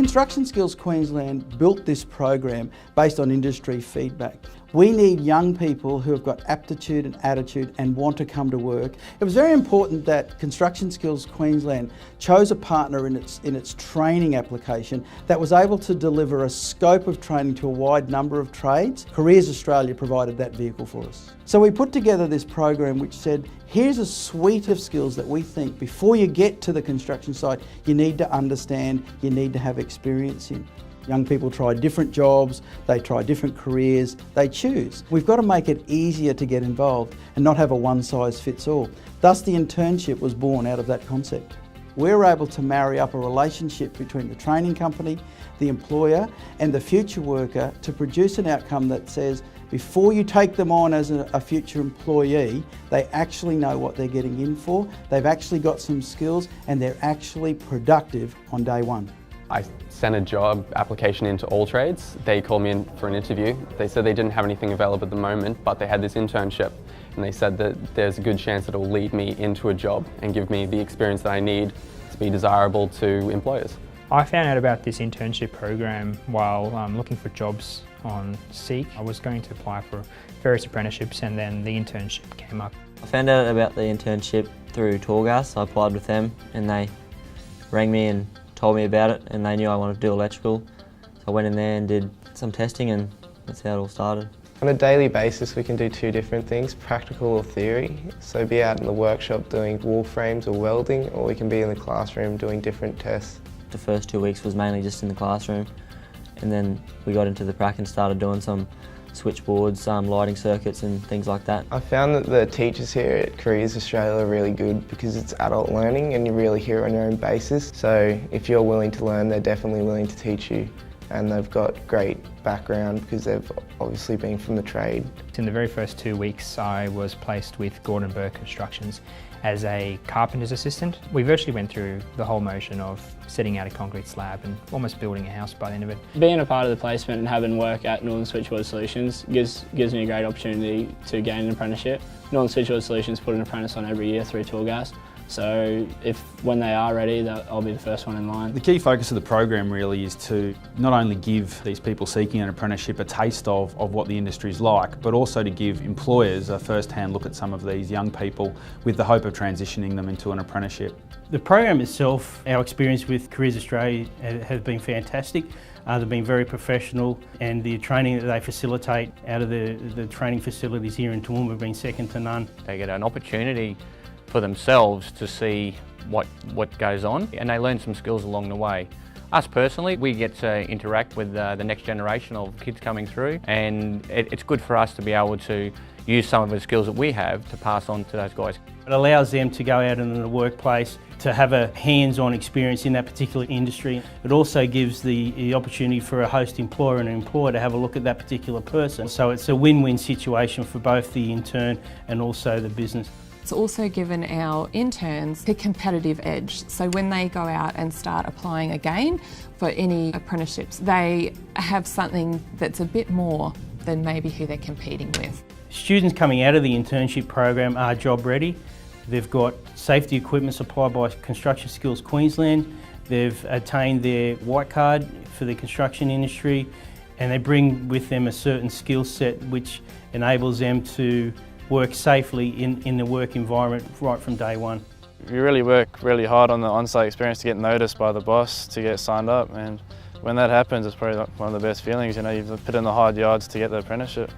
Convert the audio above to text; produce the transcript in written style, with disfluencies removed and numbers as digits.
Construction Skills Queensland built this program based on industry feedback. We need young people who have got aptitude and attitude and want to come to work. It was very important that Construction Skills Queensland chose a partner in its training application that was able to deliver a scope of training to a wide number of trades. Careers Australia provided that vehicle for us. So we put together this program which said, here's a suite of skills that we think before you get to the construction site, you need to understand, you need to have experience in. Young people try different jobs, they try different careers, they choose. We've got to make it easier to get involved and not have a one-size-fits-all. Thus the internship was born out of that concept. We're able to marry up a relationship between the training company, the employer and the future worker to produce an outcome that says before you take them on as a future employee, they actually know what they're getting in for, they've actually got some skills and they're actually productive on day one. I sent a job application into All Trades. They called me in for an interview. They said they didn't have anything available at the moment, but they had this internship. And they said that there's a good chance that it will lead me into a job and give me the experience that I need to be desirable to employers. I found out about this internship program while looking for jobs on Seek. I was going to apply for various apprenticeships and then the internship came up. I found out about the internship through Torgas. I applied with them and they rang me and told me about it and they knew I wanted to do electrical. So I went in there and did some testing and that's how it all started. On a daily basis we can do two different things, practical or theory. So be out in the workshop doing wall frames or welding, or we can be in the classroom doing different tests. The first 2 weeks was mainly just in the classroom and then we got into the prac and started doing some switchboards, lighting circuits and things like that. I found that the teachers here at Careers Australia are really good because it's adult learning and you really hear it on your own basis. So if you're willing to learn, they're definitely willing to teach you, and they've got great background because they've obviously been from the trade. In the very first 2 weeks I was placed with Gordon Burke Constructions as a carpenter's assistant. We virtually went through the whole motion of setting out a concrete slab and almost building a house by the end of it. Being a part of the placement and having work at Northern Switchboard Solutions gives me a great opportunity to gain an apprenticeship. Northern Switchboard Solutions put an apprentice on every year through Torgas. So when they are ready, I'll be the first one in line. The key focus of the program really is to not only give these people seeking an apprenticeship a taste of what the industry is like, but also to give employers a first-hand look at some of these young people with the hope of transitioning them into an apprenticeship. The program itself, our experience with Careers Australia has been fantastic. They've been very professional and the training that they facilitate out of the training facilities here in Toowoomba have been second to none. They get an opportunity for themselves to see what goes on and they learn some skills along the way. Us personally, we get to interact with the next generation of kids coming through and it's good for us to be able to use some of the skills that we have to pass on to those guys. It allows them to go out into the workplace to have a hands-on experience in that particular industry. It also gives the opportunity for a host employer and an employer to have a look at that particular person. So it's a win-win situation for both the intern and also the business. It's also given our interns a competitive edge. So when they go out and start applying again for any apprenticeships, they have something that's a bit more than maybe who they're competing with. Students coming out of the internship program are job ready. They've got safety equipment supplied by Construction Skills Queensland. They've attained their white card for the construction industry and they bring with them a certain skill set which enables them to work safely in the work environment right from day one. You really work really hard on the on-site experience to get noticed by the boss, to get signed up, and when that happens it's probably one of the best feelings, you know, you've put in the hard yards to get the apprenticeship.